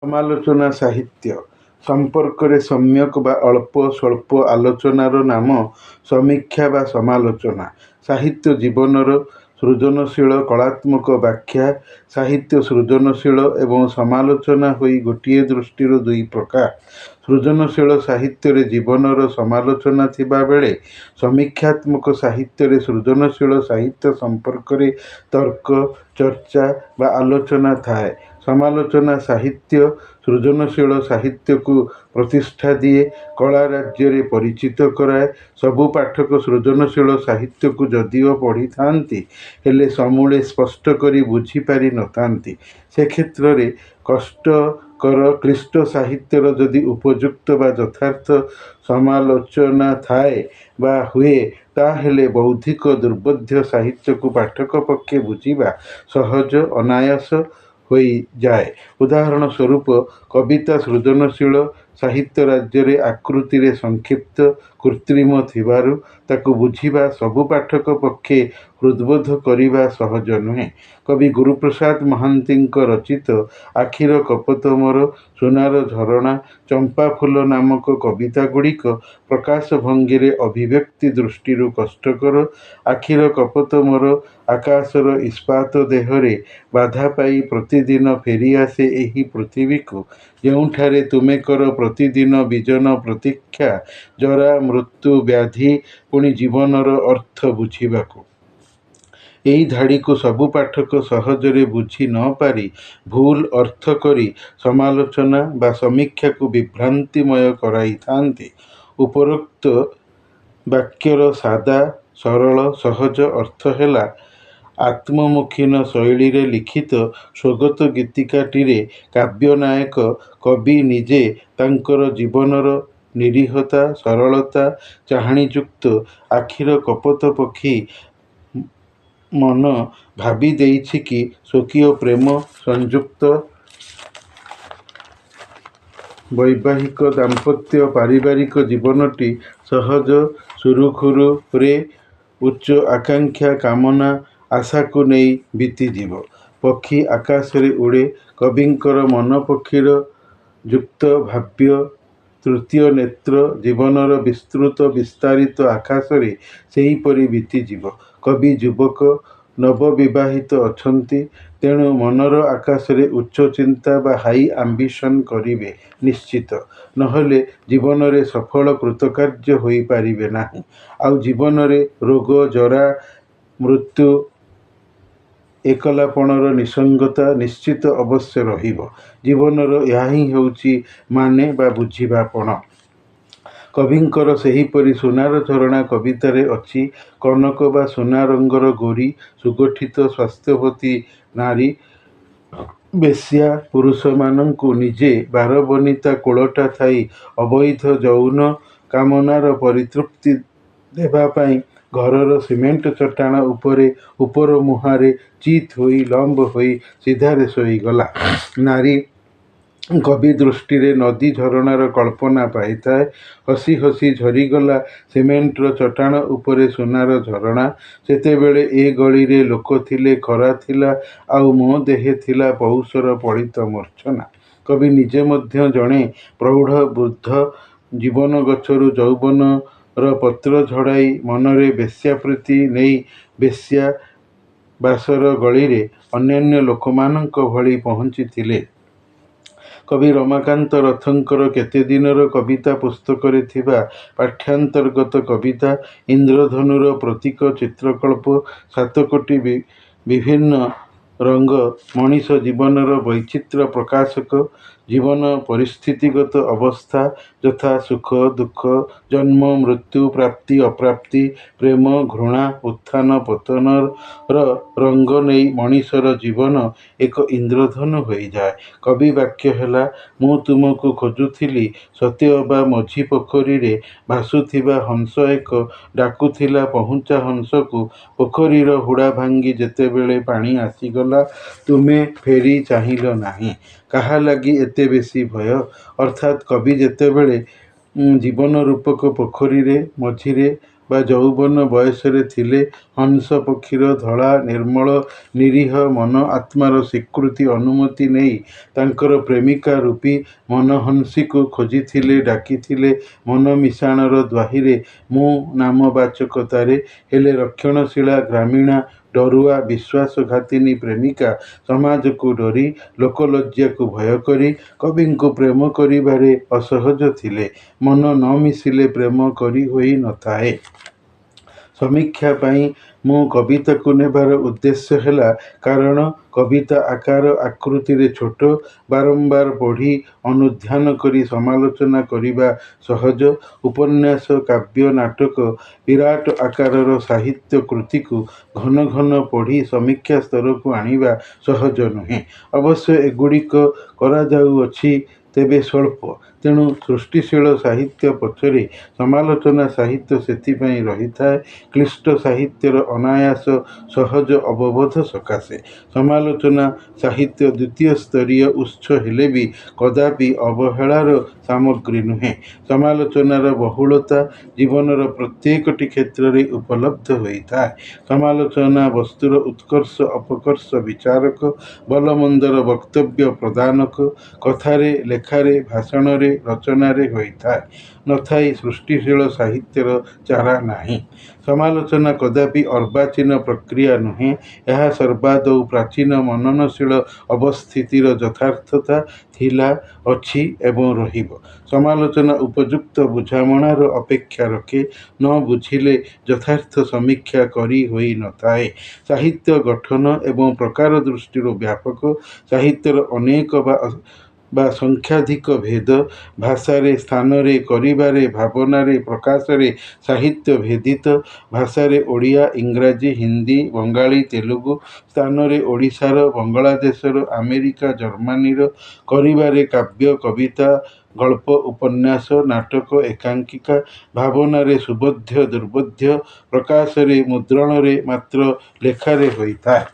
समालोचना साहित्य संपर्क सम्यक बा अल्प स्वल्प आलोचनार नाम समीक्षा बा समालोचना। साहित्य जीवनर सृजनशील कलात्मक व्याख्या। साहित्य सृजनशील एवं समालोचना होई गोटिए दृष्टि दुई प्रकार। सृजनशील साहित्य जीवनर समालोचना थिबा बेले समीक्षात्मक साहित्य सृजनशील साहित्य संपर्क तर्क चर्चा बा आलोचना थाए। समालोचना साहित्य सृजनशील साहित्य को प्रतिष्ठा दिए, कला राज्य रे परिचित कराए। सबु पाठक सृजनशील साहित्य को जदिओ पढ़ी थांती हेले समूले स्पष्ट करी बुझी पारि नथांती। से क्षेत्र रे कष्टकर क्लिष्ट साहित्यर जदि उपयुक्त बा यथार्थ समालोचना थाए बा हुए ताहेले बौद्धिक दुर्बोध्य साहित्य को पाठक पक्षे बुझिबा सहज अनायास होई जाए। उदाहरण स्वरूप कविता सृजनशील साहित्य राज्य रे आकृति रे संक्षिप्त कृत्रिम थिबारु ताकु बुझिबा सबु पाठक पक्षे हृदबोध करिबा सहज नुहे। कवि गुरुप्रसाद महांतींक रचित आखिर कपत मोर, सोनार झरणा, चंपा फूल नामक कविता गुड़िक प्रकाश भंगी रे अभिव्यक्ति दृष्टि कष्टकर। आखिर कपत मोर आकाशर इस्पात देहरे बाधा पाई प्रतिदिन फेरी आसे एही पृथ्वी को, ଯେଉଁଠାରେ ତୁମେ କର ପ୍ରତିଦିନ ବିଜନ ପ୍ରତୀକ୍ଷା, ଜରା ମୃତ୍ୟୁ ବ୍ୟାଧି ପୁଣି ଜୀବନର ଅର୍ଥ ବୁଝିବାକୁ। ଏହି ଧାଡ଼ିକୁ ସବୁ ପାଠକ ସହଜରେ ବୁଝି ନ ପାରି ଭୁଲ ଅର୍ଥ କରି ସମାଲୋଚନା ବା ସମୀକ୍ଷାକୁ ବିଭ୍ରାନ୍ତିମୟ କରାଇଥାନ୍ତି। ଉପରୋକ୍ତ ବାକ୍ୟର ସାଦା ସରଳ ସହଜ ଅର୍ଥ ହେଲା आत्ममुखीन शैली रे लिखित स्वगत गीतिकाटीरे काव्यनायक कवि निजे तांकर जीवनर निरीहता सरलता चाहाणीयुक्त आखिर कपत पक्षी मन भावी देइछि कि स्वकीय प्रेम संयुक्त वैवाहिक दाम्पत्य पारिवारिक जीवनटी सहज सुरुखुरु रे उच्च आकांक्षा कामना आशा को नहीं बीतीजीव। पक्षी आकाश रे उड़े, कविंकर मन पक्षीर युक्त भाव्य तृतीय नेत्र जीवनर विस्तृत विस्तारित आकाश रे सेहीपरि बीतीजीव। कवि युवक नवविवाहित अछंती, तेणु मनर आकाश रे उच्च चिंता बा हाई आंबिशन करिवे निश्चित, नहले जीवन रे सफल कृतकार्य होई पारिबे नाही। आउ जीवन रे रोग जरा मृत्यु एकलापणर निसंगता निश्चित अवश्य रहिब। जीवनर यह ही हेउची माने बा बुझिबापण। कविंकर सेहीपरि सोनार झरणा कवितारे अछि कनक बा सोना रंगर गोरी सुगठित स्वास्थ्यवती नारी बेश्या पुरुष मानंकु निजे बारबनिता कोलटा थाई अवैध यौन कामनार परितृप्ति देबा पाई घरर सिमेंट चट्टाण उपरे उपर मुहारे चित होई लंब होई सीधारे सोई गला। नारी कवि दृष्टि रे नदी झरणार कल्पना पाई थाए। हसी हसी झरीगला सिमेंटर चट्टाण उपरे सोनार झरणा। सेतेबेले ए गली रे लोक थिले, खरा थिला, आउ मो देहे थिला पौषर पड़ित मूर्छना। कवि निजे मध्य जणे प्रौढ़ वृद्ध जीवन गछरु यौवन र पत्र झड़ाई मनरे बेश्या प्रीति नहीं बेश्या बासर गली रे अन्यान्य लोकमानंक भली पहुंची थिले। कवि रमाकांत रथंकर केते दिनर कविता पुस्तक रे थिबा पाठ्यांतर्गत कविता इंद्रधनुर प्रतीक चित्रकल्प 7 कोटी विभिन्न रंग मनीष जीवनर वैचित्र्य प्रकाशक जीवन परिस्थितिगत अवस्था यथा सुख दुख जन्म मृत्यु प्राप्ति अप्राप्ति प्रेम घृणा उत्थान पतन रंग नहीं मनीषर जीवन एक इंद्रधनु हो जाए। कवि वाक्य है मु तुमको खोजुथिली सत्य अबा मझी पोखरी रे भासुथिबा हंस एक डाकुथिला पहुंचा हंस को पोखरीर हुड़ा भांगी जेतेबेले पानी आसीगला तुमे फेरी चाहिल नाही काहा लगी एते बेसी भय। अर्थात कवि जेतेबेले जीवन रूपक पोखरी रे मझिरे ବା ଯୌବନ ବୟସରେ ଥିଲେ ହଂସ ପକ୍ଷୀର ଧଳା ନିର୍ମଳ ନିରୀହ ମନ ଆତ୍ମାର ସ୍ୱୀକୃତି ଅନୁମତି ନେଇ ତାଙ୍କର ପ୍ରେମିକା ରୂପୀ ମନହଂସୀକୁ ଖୋଜିଥିଲେ, ଡାକିଥିଲେ ମନ ମିଶାଣର ଦ୍ୱାହିରେ ମୁଁ ନାମବାଚକତାରେ। ହେଲେ ରକ୍ଷଣଶୀଳା ଗ୍ରାମୀଣା ଡରୁଆ ବିଶ୍ୱାସଘାତିନୀ ପ୍ରେମିକା ସମାଜକୁ ଡରି ଲୋକଲଜ୍ଜାକୁ ଭୟ କରି କବିଙ୍କୁ ପ୍ରେମ କରିବାରେ ଅସହଜ ଥିଲେ। ମନ ନ ମିଶିଲେ ପ୍ରେମ କରି ହୋଇ ନଥାଏ। ସମୀକ୍ଷା ପାଇଁ ମୁଁ କବିତାକୁ ନେବାର ଉଦ୍ଦେଶ୍ୟ ହେଲା କାରଣ କବିତା ଆକାର ଆକୃତିରେ ଛୋଟ, ବାରମ୍ବାର ପଢ଼ି ଅନୁଧ୍ୟାନ କରି ସମାଲୋଚନା କରିବା ସହଜ। ଉପନ୍ୟାସ, କାବ୍ୟ, ନାଟକ ବିରାଟ ଆକାରର ସାହିତ୍ୟ କୃତିକୁ ଘନ ଘନ ପଢ଼ି ସମୀକ୍ଷା ସ୍ତରକୁ ଆଣିବା ସହଜ ନୁହେଁ। ଅବଶ୍ୟ ଏଗୁଡ଼ିକ କରାଯାଉଅଛି, ତେବେ ସ୍ୱଳ୍ପ। ତେଣୁ ସୃଷ୍ଟିଶୀଳ ସାହିତ୍ୟ ପଛରେ ସମାଲୋଚନା ସାହିତ୍ୟ ସେଥିପାଇଁ ରହିଥାଏ କ୍ଳିଷ୍ଟ ସାହିତ୍ୟର ଅନାୟାସ ସହଜ ଅବବୋଧ ସକାଶେ। ସମାଲୋଚନା ସାହିତ୍ୟ ଦ୍ୱିତୀୟ ସ୍ତରୀୟ ଉତ୍ସ ହେଲେ ବି କଦାପି ଅବହେଳାର ସାମଗ୍ରୀ ନୁହେଁ। ସମାଲୋଚନାର ବହୁଳତା ଜୀବନର ପ୍ରତ୍ୟେକଟି କ୍ଷେତ୍ରରେ ଉପଲବ୍ଧ ହୋଇଥାଏ। ସମାଲୋଚନା ବସ୍ତୁର ଉତ୍କର୍ଷ ଅପକର୍ଷ ବିଚାରକ, ଭଲମନ୍ଦର ବକ୍ତବ୍ୟ ପ୍ରଦାନକ, କଥାରେ, ଲେଖାରେ, ଭାଷଣରେ, ରଚନାରେ ହୋଇଥାଏ। ନଥାଇ ସୃଷ୍ଟିଶୀଳ ସାହିତ୍ୟର ଚାରା ନାହିଁ। ସମାଲୋଚନା କଦାପି ଅର୍ବାଚୀନ ପ୍ରକ୍ରିୟା ନୁହେଁ। ଏହା ସର୍ବାଦୌ ପ୍ରାଚୀନ ମନନଶୀଳ ଅବସ୍ଥିତିର ଯଥାର୍ଥତା ଥିଲା, ଅଛି ଏବଂ ରହିବ। ସମାଲୋଚନା ଉପଯୁକ୍ତ ବୁଝାମଣାର ଅପେକ୍ଷା ରଖେ। ନ ବୁଝିଲେ ଯଥାର୍ଥ ସମୀକ୍ଷା କରି ହୋଇ ନଥାଏ। ସାହିତ୍ୟ ଗଠନ ଏବଂ ପ୍ରକାର ଦୃଷ୍ଟିରୁ ବ୍ୟାପକ। ସାହିତ୍ୟର ଅନେକ ବା ସଂଖ୍ୟାଧିକ ଭେଦ। ଭାଷାରେ, ସ୍ଥାନରେ, କରିବାରେ, ଭାବନାରେ, ପ୍ରକାଶରେ ସାହିତ୍ୟ ଭେଦିତ। ଭାଷାରେ ଓଡ଼ିଆ, ଇଂରାଜୀ, ହିନ୍ଦୀ, ବଙ୍ଗାଳୀ, ତେଲୁଗୁ। ସ୍ଥାନରେ ଓଡ଼ିଶାର, ବାଂଲାଦେଶର, ଆମେରିକା, ଜର୍ମାନୀର। କରିବାରେ କାବ୍ୟ, କବିତା, ଗଳ୍ପ, ଉପନ୍ୟାସ, ନାଟକ, ଏକାଙ୍କିକା। ଭାବନାରେ ସୁବୋଧ୍ୟ, ଦୁର୍ବୋଧ୍ୟ। ପ୍ରକାଶରେ, ମୁଦ୍ରଣରେ ମାତ୍ର ଲେଖାରେ ହୋଇଥାଏ।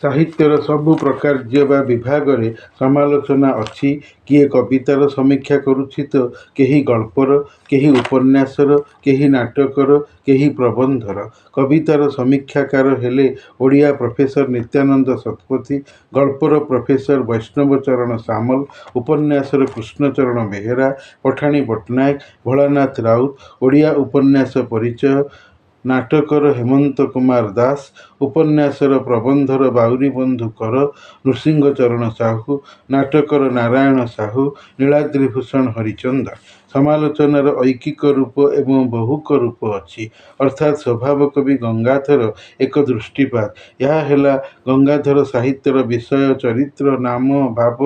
ସାହିତ୍ୟର ସବୁ ପ୍ରକାର୍ଯ୍ୟ ବା ବିଭାଗରେ ସମାଲୋଚନା ଅଛି। କିଏ କବିତାର ସମୀକ୍ଷା କରୁଛି ତ କେହି ଗଳ୍ପର, କେହି ଉପନ୍ୟାସର, କେହି ନାଟକର, କେହି ପ୍ରବନ୍ଧର। କବିତାର ସମୀକ୍ଷାକାର ହେଲେ ଓଡ଼ିଆ ପ୍ରଫେସର ନିତ୍ୟାନନ୍ଦ ଶତପଥୀ, ଗଳ୍ପର ପ୍ରଫେସର ବୈଷ୍ଣବଚରଣ ସାମଲ, ଉପନ୍ୟାସର କୃଷ୍ଣଚରଣ ବେହେରା, ପଠାଣି ପଟ୍ଟନାୟକ, ଭୋଳାନାଥ ରାଉତ। ଓଡ଼ିଆ ଉପନ୍ୟାସ ପରିଚୟ, ନାଟକର ହେମନ୍ତ କୁମାର ଦାସ, ଉପନ୍ୟାସର ପ୍ରବନ୍ଧର ବାଉରୀବନ୍ଧୁ କର, ନୃସିଂହଚରଣ ସାହୁ, ନାଟକର ନାରାୟଣ ସାହୁ, ନୀଳାଦ୍ରିଭୂଷଣ ହରିଚନ୍ଦନ। ସମାଲୋଚନାର ଐକିକ ରୂପ ଏବଂ ବହୁକ ରୂପ ଅଛି। ଅର୍ଥାତ୍ ସ୍ୱଭାବ କବି ଗଙ୍ଗାଧର ଏକ ଦୃଷ୍ଟିପାତ। ଏହା ହେଲା ଗଙ୍ଗାଧର ସାହିତ୍ୟର ବିଷୟ, ଚରିତ୍ର, ନାମ, ଭାବ,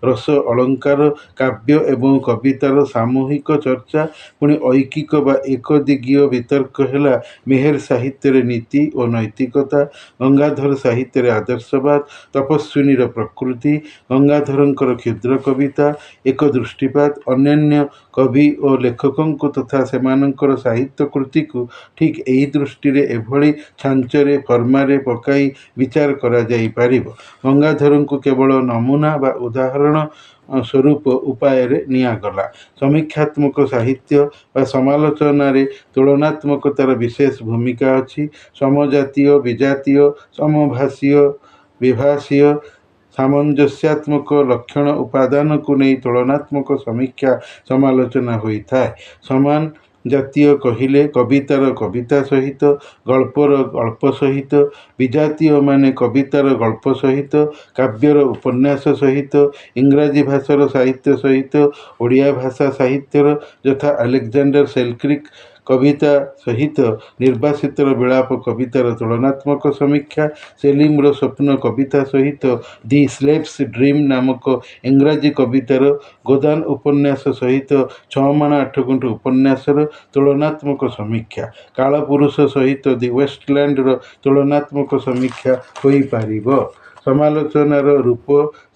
ରସ, ଅଳଙ୍କାର, କାବ୍ୟ ଏବଂ କବିତାର ସାମୂହିକ ଚର୍ଚ୍ଚା। ପୁଣି ଐକିକ ବା ଏକଦିଗୀୟ ବିତର୍କ ହେଲା ମେହେର ସାହିତ୍ୟରେ ନୀତି ଓ ନୈତିକତା, ଗଙ୍ଗାଧର ସାହିତ୍ୟରେ ଆଦର୍ଶବାଦ, ତପସ୍ୱିନୀର ପ୍ରକୃତି। ଗଙ୍ଗାଧରଙ୍କର କ୍ଷୁଦ୍ର କବିତା ଏକ ଦୃଷ୍ଟିପାତ। ଅନ୍ୟାନ୍ୟ କବି ଓ ଲେଖକଙ୍କୁ ତଥା ସେମାନଙ୍କର ସାହିତ୍ୟ କୃତିକୁ ଠିକ୍ ଏହି ଦୃଷ୍ଟିରେ ଏଭଳି ଛାଞ୍ଚରେ, ଫର୍ମାରେ ପକାଇ ବିଚାର କରାଯାଇପାରିବ। ଗଙ୍ଗାଧରଙ୍କୁ କେବଳ ନମୁନା ବା ଉଦାହରଣ ସ୍ୱରୂପ ଉପାୟରେ ନିଆଗଲା। ସମୀକ୍ଷାତ୍ମକ ସାହିତ୍ୟ ବା ସମାଲୋଚନାରେ ତୁଳନାତ୍ମକତାର ବିଶେଷ ଭୂମିକା ଅଛି। ସମଜାତୀୟ, ବିଜାତୀୟ, ସମଭାଷୀୟ, ବିଭାଷୀୟ, ସାମଞ୍ଜସ୍ୟାତ୍ମକ ଲକ୍ଷଣ ଉପାଦାନକୁ ନେଇ ତୁଳନାତ୍ମକ ସମୀକ୍ଷା ସମାଲୋଚନା ହୋଇଥାଏ। ସମାନ ଜାତୀୟ କହିଲେ କବିତାର କବିତା ସହିତ, ଗଳ୍ପର ଗଳ୍ପ ସହିତ, ବିଜାତୀୟମାନେ କବିତାର ଗଳ୍ପ ସହିତ, କାବ୍ୟର ଉପନ୍ୟାସ ସହିତ, ଇଂରାଜୀ ଭାଷାର ସାହିତ୍ୟ ସହିତ, ଓଡ଼ିଆ ଭାଷା ସାହିତ୍ୟର ଯଥା ଆଲେକଜାଣ୍ଡର ସେଲକ୍ରିକ୍ କବିତା ସହିତ, ନିର୍ବାସିତର ବିଳାପ କବିତାର ତୁଳନାତ୍ମକ ସମୀକ୍ଷା, ସେଲିମର ସ୍ୱପ୍ନ କବିତା ସହିତ, ଦି ସ୍ଲେଭ୍ସ ଡ୍ରିମ୍ ନାମକ ଇଂରାଜୀ କବିତାର, ଗୋଦାନ ଉପନ୍ୟାସ ସହିତ ଛଅମାଣ ଆଠଗୁଣ୍ଠ ଉପନ୍ୟାସର ତୁଳନାତ୍ମକ ସମୀକ୍ଷା, କାଳପୁରୁଷ ସହିତ ଦି ୱେଷ୍ଟଲ୍ୟାଣ୍ଡର ତୁଳନାତ୍ମକ ସମୀକ୍ଷା ହୋଇପାରିବ। ସମାଲୋଚନାର ରୂପ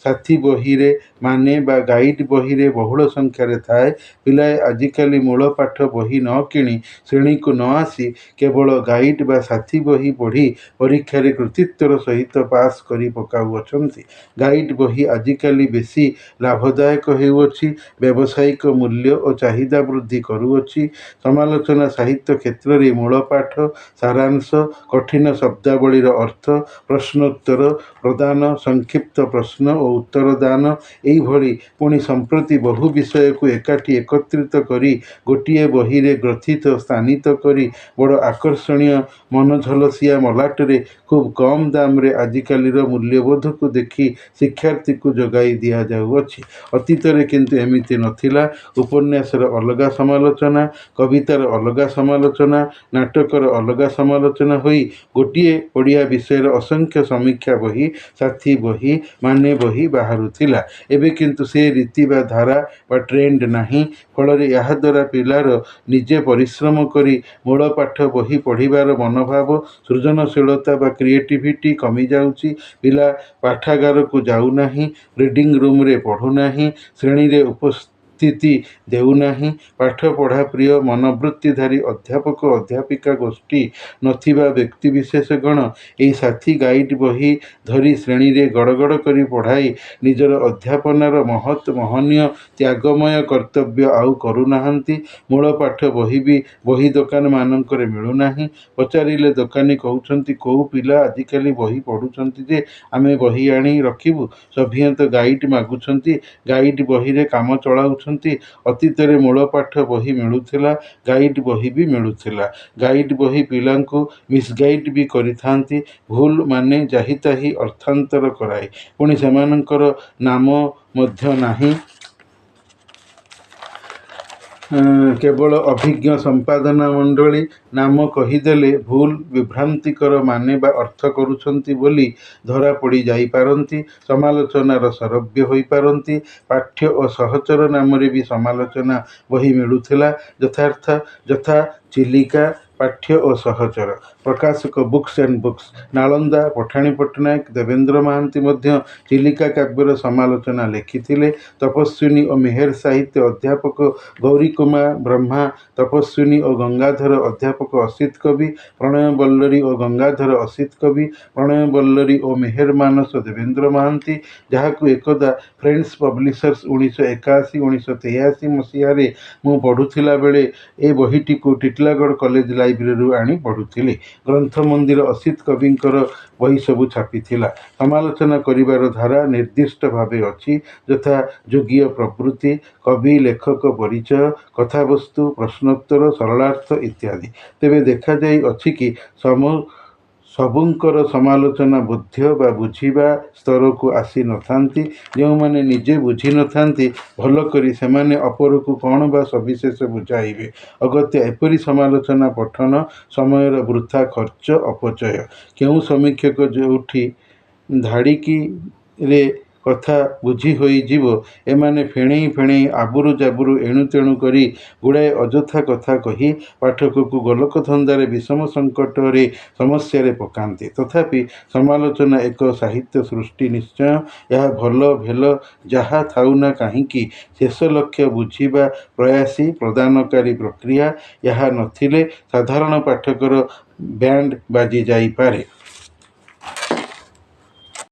ସାଥୀ ବହିରେ ମାନେ ବା ଗାଇଡ୍ ବହିରେ ବହୁଳ ସଂଖ୍ୟାରେ ଥାଏ। ପିଲାଏ ଆଜିକାଲି ମୂଳ ପାଠ ବହି ନ କିଣି ଶ୍ରେଣୀକୁ ନ ଆସି କେବଳ ଗାଇଡ୍ ବା ସାଥୀ ବହି ପଢ଼ି ପରୀକ୍ଷାରେ କୃତିତ୍ୱର ସହିତ ପାସ୍ କରି ପକାଉଅଛନ୍ତି। ଗାଇଡ୍ ବହି ଆଜିକାଲି ବେଶୀ ଲାଭଦାୟକ ହେଉଅଛି, ବ୍ୟବସାୟିକ ମୂଲ୍ୟ ଓ ଚାହିଦା ବୃଦ୍ଧି କରୁଅଛି। ସମାଲୋଚନା ସାହିତ୍ୟ କ୍ଷେତ୍ରରେ ମୂଳପାଠ, ସାରାଂଶ, କଠିନ ଶବ୍ଦାବଳୀର ଅର୍ଥ, ପ୍ରଶ୍ନୋତ୍ତର ପ୍ରଦାନ, ସଂକ୍ଷିପ୍ତ ପ୍ରଶ୍ନ ଓ ଉତ୍ତର ଦାନ, ଏହିଭଳି ପୁଣି ସମ୍ପ୍ରତି ବହୁ ବିଷୟକୁ ଏକାଠି ଏକତ୍ରିତ କରି ଗୋଟିଏ ବହିରେ ଗ୍ରଥିତ ସ୍ଥାନିତ କରି ବଡ଼ ଆକର୍ଷଣୀୟ ମନଝଲସିଆ ମଲାଟରେ ଖୁବ୍ କମ୍ ଦାମରେ ଆଜିକାଲିର ମୂଲ୍ୟବୋଧକୁ ଦେଖି ଶିକ୍ଷାର୍ଥୀକୁ ଯୋଗାଇ ଦିଆଯାଉଅଛି। ଅତୀତରେ କିନ୍ତୁ ଏମିତି ନଥିଲା। ଉପନ୍ୟାସର ଅଲଗା ସମାଲୋଚନା, କବିତାର ଅଲଗା ସମାଲୋଚନା, ନାଟକର ଅଲଗା ସମାଲୋଚନା ହୋଇ ଗୋଟିଏ ଓଡ଼ିଆ ବିଷୟର ଅସଂଖ୍ୟ ସମୀକ୍ଷା ବହି, ସାଥୀ ବହି, ମାନେ ବହି ବାହାରୁଥିଲା। ଏବେ କିନ୍ତୁ ସେ ରୀତି ବା ଧାରା ବା ଟ୍ରେଣ୍ଡ ନାହିଁ। ଫଳରେ ଏହାଦ୍ୱାରା ପିଲାର ନିଜେ ପରିଶ୍ରମ କରି ମୂଳ ପାଠ ବହି ପଢ଼ିବାର ମନୋଭାବ, ସୃଜନଶୀଳତା ବା କ୍ରିଏଟିଭିଟି କମିଯାଉଛି। ପିଲା ପାଠାଗାରକୁ ଯାଉନାହିଁ, ରିଡ଼ିଂ ରୁମ୍ରେ ପଢ଼ୁନାହିଁ, ଶ୍ରେଣୀରେ ଉପସ୍ଥିତି ଦେଉନାହିଁ। ପାଠପଢ଼ା ପ୍ରିୟ ମନୋବୃତ୍ତିଧାରୀ ଅଧ୍ୟାପକ ଅଧ୍ୟାପିକା ଗୋଷ୍ଠୀ ନଥିବା ବ୍ୟକ୍ତିବିଶେଷଗଣ ଏହି ସାଥୀ ଗାଇଡ୍ ବହି ଧରି ଶ୍ରେଣୀରେ ଗଡ଼ଗଡ଼ କରି ପଢ଼ାଇ ନିଜର ଅଧ୍ୟାପନାର ମହତ୍ ମହନୀୟ ତ୍ୟାଗମୟ କର୍ତ୍ତବ୍ୟ ଆଉ କରୁନାହାନ୍ତି। ମୂଳ ପାଠ ବହି ବି ବହି ଦୋକାନମାନଙ୍କରେ ମିଳୁନାହିଁ। ପଚାରିଲେ ଦୋକାନୀ କହୁଛନ୍ତି, କୋଉ ପିଲା ଆଜିକାଲି ବହି ପଢ଼ୁଛନ୍ତି ଯେ ଆମେ ବହି ଆଣି ରଖିବୁ? ସଭିଏଁ ତ ଗାଇଡ୍ ମାଗୁଛନ୍ତି, ଗାଇଡ୍ ବହିରେ କାମ ଚଳାଉଛନ୍ତି। ଅତୀତରେ ମୂଳ ପାଠ ବହି ମିଳୁଥିଲା, ଗାଇଡ୍ ବହି ବି ମିଳୁଥିଲା। ଗାଇଡ୍ ବହି ପିଲାଙ୍କୁ ମିସଗାଇଡ୍ ବି କରିଥାନ୍ତି, ଭୁଲ ମାନେ ଯାହିତାହି ଅର୍ଥାନ୍ତର କରାଇ। ପୁଣି ସେମାନଙ୍କର ନାମ ମଧ୍ୟ ନାହିଁ। କେବଳ ଅଭିଜ୍ଞ ସମ୍ପାଦନା ମଣ୍ଡଳୀ। ନାମ କହିଦେଲେ ଭୁଲ ବିଭ୍ରାନ୍ତିକର ମାନେ ବା ଅର୍ଥ କରୁଛନ୍ତି ବୋଲି ଧରା ପଡ଼ି ଯାଇପାରନ୍ତି। ସମାଲୋଚନାର ଶରବ୍ୟ ହୋଇପାରନ୍ତି। ପାଠ୍ୟ ଓ ସହଚର ନାମରେ ବି ସମାଲୋଚନା ବହି ମିଳୁଥିଲା। ଯଥା ଚିଲିକା, ପାଠ୍ୟ ଓ ସହଚର। ପ୍ରକାଶକ books and books. Nalanda, Pathani Pattanayak, Debendra Mohanty ମଧ୍ୟ ଚିଲିକା କାବ୍ୟର ସମାଲୋଚନା ଲେଖିଥିଲେ। ତପସ୍ୱିନୀ ଓ ମେହେର ସାହିତ୍ୟ ଅଧ୍ୟାପକ ଗୌରୀକୁମାର ବ୍ରହ୍ମା, ତପସ୍ୱିନୀ ଓ ଗଙ୍ଗାଧର ଅଧ୍ୟାପକ ଅସିତ କବି, ପ୍ରଣୟବଲ୍ଲରୀ ଓ ଗଙ୍ଗାଧର ଅସିତ କବି, ପ୍ରଣୟବଲ୍ଲରୀ ଓ ମେହେର ମାନସ ଦେବେନ୍ଦ୍ର ମହାନ୍ତି, ଯାହାକୁ ଏକଦା ଫ୍ରେଣ୍ଡସ୍ ପବ୍ଲିସର୍ସ 1981-1983 ମସିହାରେ ମୁଁ ପଢ଼ୁଥିଲା ବେଳେ ଏ ବହିଟିକୁ ଟିଟିଲାଗଡ଼ କଲେଜ ଲାଇବ୍ରେରୀରୁ ଆଣି ପଢ଼ୁଥିଲି। ଗ୍ରନ୍ଥମନ୍ଦିର ଅସିତ କବିଙ୍କର ବହି ସବୁ ଛାପିଥିଲା। ସମାଲୋଚନା କରିବାର ଧାରା ନିର୍ଦ୍ଦିଷ୍ଟ ଭାବେ ଅଛି। ଯଥା ଯୋଗୀୟ ପ୍ରବୃତ୍ତି, କବି ଲେଖକ ପରିଚୟ, କଥାବସ୍ତୁ, ପ୍ରଶ୍ନୋତ୍ତର, ସରଳାର୍ଥ ଇତ୍ୟାଦି। ତେବେ ଦେଖାଯାଇଅଛି କି ସବୁଙ୍କର ସମାଲୋଚନା ବୋଧ୍ୟ ବା ବୁଝିବା ସ୍ତରକୁ ଆସି ନଥାନ୍ତି। ଯେଉଁମାନେ ନିଜେ ବୁଝି ନଥାନ୍ତି ଭଲ କରି, ସେମାନେ ଅପରକୁ କ'ଣ ବା ସବିଶେଷ ବୁଝାଇବେ? ଅଗତ୍ୟା ଏପରି ସମାଲୋଚନା ପଠନ ସମୟର ବୃଥା ଖର୍ଚ୍ଚ, ଅପଚୟ। କେଉଁ ସମୀକ୍ଷକ ଯୋଉଠି ଧାଡ଼ିକିରେ କଥା ବୁଝି ହୋଇଯିବ, ଏମାନେ ଫେଣେଇ ଫେଣେଇ ଆବୁରୁ ଜାବୁରୁ ଏଣୁ ତେଣୁ କରି ଗୁଡ଼ାଏ ଅଯଥା କଥା କହି ପାଠକକୁ ଗୋଲକ ଧନ୍ଦାରେ ବିଷମ ସଙ୍କଟରେ ସମସ୍ୟାରେ ପକାନ୍ତି। ତଥାପି ସମାଲୋଚନା ଏକ ସାହିତ୍ୟ ସୃଷ୍ଟି ନିଶ୍ଚୟ। ଏହା ଭଲ ଭେଲ ଯାହା ଥାଉନା କାହିଁକି, ଶେଷ ଲକ୍ଷ୍ୟ ବୁଝିବା ପ୍ରୟାସୀ ପ୍ରଦାନକାରୀ ପ୍ରକ୍ରିୟା। ଏହା ନଥିଲେ ସାଧାରଣ ପାଠକର ବ୍ୟାଣ୍ଡ ବାଜି ଯାଇପାରେ।